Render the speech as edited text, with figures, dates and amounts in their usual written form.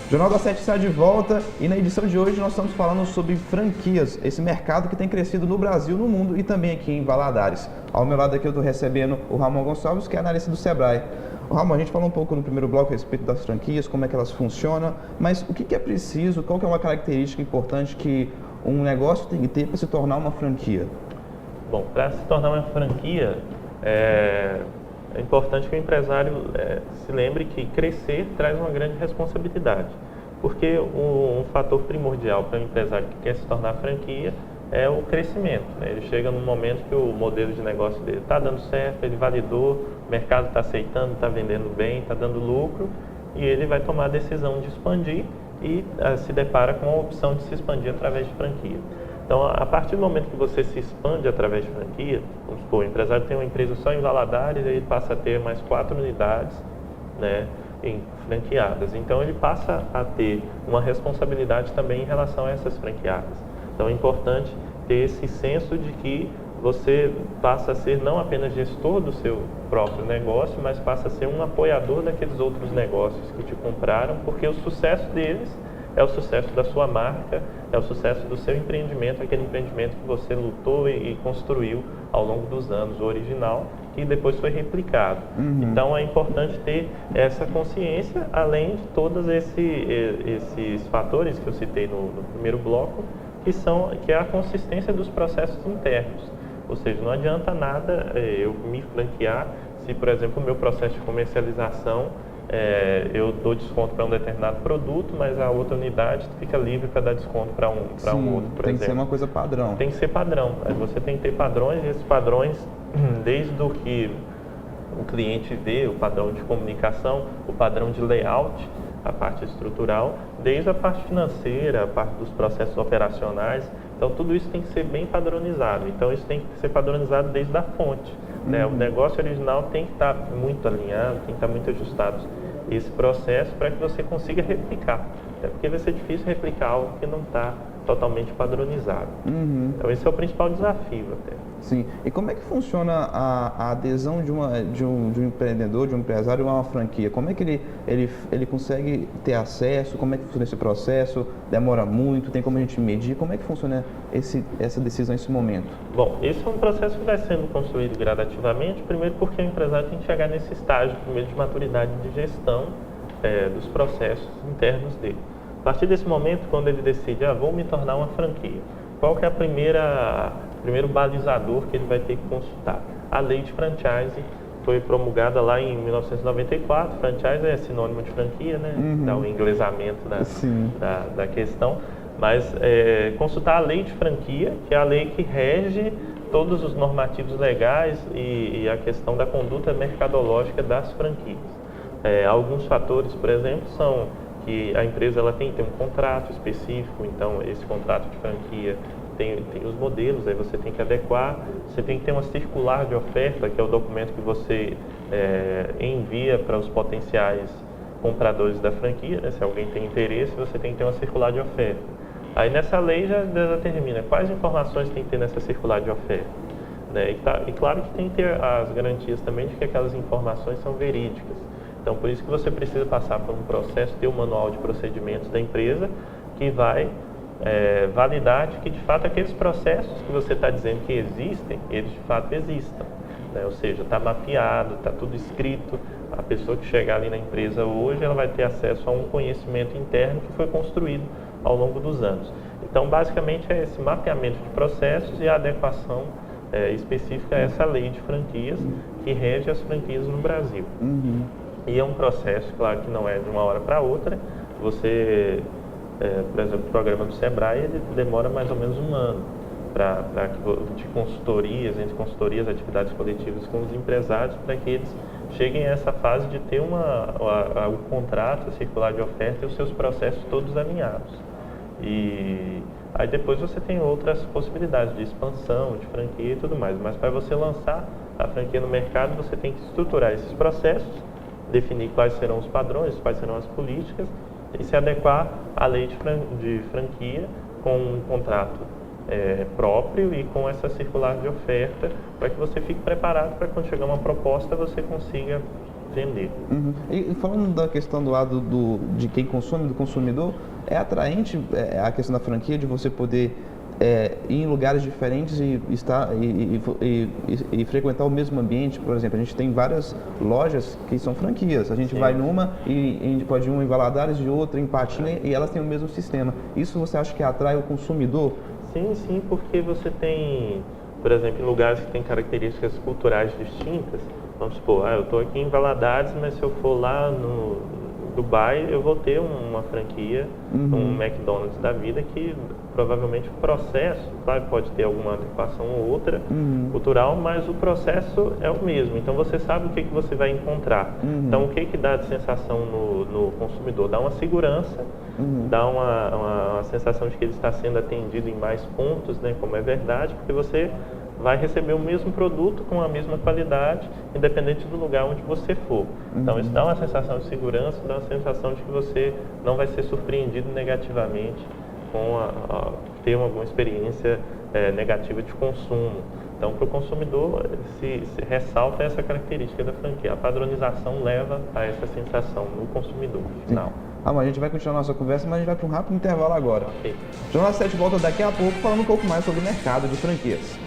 O Jornal da Sete está de volta e na edição de hoje nós estamos falando sobre franquias, esse mercado que tem crescido no Brasil, no mundo e também aqui em Valadares. Ao meu lado aqui eu estou recebendo o Ramon Gonçalves, que é analista do Sebrae. Ramon, a gente falou um pouco no primeiro bloco a respeito das franquias, como é que elas funcionam, mas o que é preciso, qual que é uma característica importante que um negócio tem que ter para se tornar uma franquia? Bom, para se tornar uma franquia, é importante que o empresário se lembre que crescer traz uma grande responsabilidade, porque um fator primordial para o empresário que quer se tornar franquia é o crescimento, né? Ele chega num momento que o modelo de negócio dele está dando certo, ele validou, o mercado está aceitando, está vendendo bem, está dando lucro, e ele vai tomar a decisão de expandir e se depara com a opção de se expandir através de franquia. Então, a partir do momento que você se expande através de franquia, vamos supor, o empresário tem uma empresa só em Valadares, e ele passa a ter mais 4 unidades, né, franqueadas. Então, ele passa a ter uma responsabilidade também em relação a essas franqueadas. Então, é importante ter esse senso de que você passa a ser não apenas gestor do seu próprio negócio, mas passa a ser um apoiador daqueles outros negócios que te compraram, porque o sucesso deles é o sucesso da sua marca, é o sucesso do seu empreendimento, aquele empreendimento que você lutou e construiu ao longo dos anos, o original, que depois foi replicado. Então é importante ter essa consciência, além de todos esses fatores que eu citei no primeiro bloco, que é a consistência dos processos internos. Ou seja, não adianta nada eu me franquear se, por exemplo, o meu processo de comercialização eu dou desconto para um determinado produto, mas a outra unidade fica livre para dar desconto para um outro, por exemplo. Tem que ser uma coisa padrão. Tem que ser padrão. Você tem que ter padrões, e esses padrões, desde o que o cliente vê, o padrão de comunicação, o padrão de layout, a parte estrutural, desde a parte financeira, a parte dos processos operacionais. Então, tudo isso tem que ser bem padronizado. Então, isso tem que ser padronizado desde a fonte, né? O negócio original tem que estar muito alinhado, tem que estar muito ajustado esse processo para que você consiga replicar. Até porque vai ser difícil replicar algo que não está totalmente padronizado. Então, esse é o principal desafio até. Sim. E como é que funciona a adesão de um empreendedor, de um empresário a uma franquia? Como é que ele consegue ter acesso? Como é que funciona esse processo? Demora muito? Tem como a gente medir? Como é que funciona essa decisão nesse momento? Bom, esse é um processo que vai sendo construído gradativamente, primeiro porque o empresário tem que chegar nesse estágio primeiro de maturidade de gestão dos processos internos dele. A partir desse momento, quando ele decide, vou me tornar uma franquia, qual que é primeiro balizador que ele vai ter que consultar? A lei de franchise foi promulgada lá em 1994. Franchise é sinônimo de franquia, né? Dá o inglesamento da questão. Mas consultar a lei de franquia, que é a lei que rege todos os normativos legais e a questão da conduta mercadológica das franquias. Alguns fatores, por exemplo, são que a empresa ela tem que ter um contrato específico, então esse contrato de franquia tem os modelos, aí você tem que adequar, você tem que ter uma circular de oferta, que é o documento que você envia para os potenciais compradores da franquia, né? Se alguém tem interesse, você tem que ter uma circular de oferta. Aí nessa lei já determina quais informações tem que ter nessa circular de oferta, né? E claro que tem que ter as garantias também de que aquelas informações são verídicas. Então, por isso que você precisa passar por um processo, ter um manual de procedimentos da empresa que vai validar de que, de fato, aqueles processos que você está dizendo que existem, eles, de fato, existam, né? Ou seja, está mapeado, está tudo escrito. A pessoa que chegar ali na empresa hoje, ela vai ter acesso a um conhecimento interno que foi construído ao longo dos anos. Então, basicamente, é esse mapeamento de processos e a adequação específica a essa lei de franquias que rege as franquias no Brasil. E é um processo, claro que não é de uma hora para outra. Você, por exemplo, o programa do Sebrae, ele demora mais ou menos um ano de consultorias, entre consultorias, atividades coletivas com os empresários, para que eles cheguem a essa fase de ter o contrato, a circular de oferta e os seus processos todos alinhados. E aí depois você tem outras possibilidades de expansão, de franquia e tudo mais. Mas para você lançar a franquia no mercado, você tem que estruturar esses processos, definir quais serão os padrões, quais serão as políticas e se adequar à lei de franquia com um contrato próprio e com essa circular de oferta, para que você fique preparado para quando chegar uma proposta você consiga surpreender. E falando da questão do lado de quem consome, do consumidor, é atraente a questão da franquia, de você poder ir em lugares diferentes e frequentar o mesmo ambiente. Por exemplo, a gente tem várias lojas que são franquias. A gente vai numa e a gente pode ir em Valadares, de outra em Patinga, e elas têm o mesmo sistema. Isso você acha que atrai o consumidor? Sim, porque você tem, por exemplo, em lugares que têm características culturais distintas. Vamos supor, eu estou aqui em Valadares, mas se eu for lá no Dubai, eu vou ter uma franquia, um McDonald's da vida, que provavelmente o processo, claro, pode ter alguma adequação ou outra cultural, mas o processo é o mesmo. Então você sabe o que você vai encontrar. Então o que dá de sensação no consumidor? Dá uma segurança, dá uma sensação de que ele está sendo atendido em mais pontos, né, como é verdade, porque você vai receber o mesmo produto com a mesma qualidade, independente do lugar onde você for. Então isso dá uma sensação de segurança, dá uma sensação de que você não vai ser surpreendido negativamente com ter alguma experiência negativa de consumo. Então, para o consumidor, se ressalta essa característica da franquia. A padronização leva a essa sensação no consumidor final. Mas a gente vai continuar a nossa conversa, mas a gente vai para um rápido intervalo agora. Okay. Jornal 7 volta daqui a pouco falando um pouco mais sobre o mercado de franquias.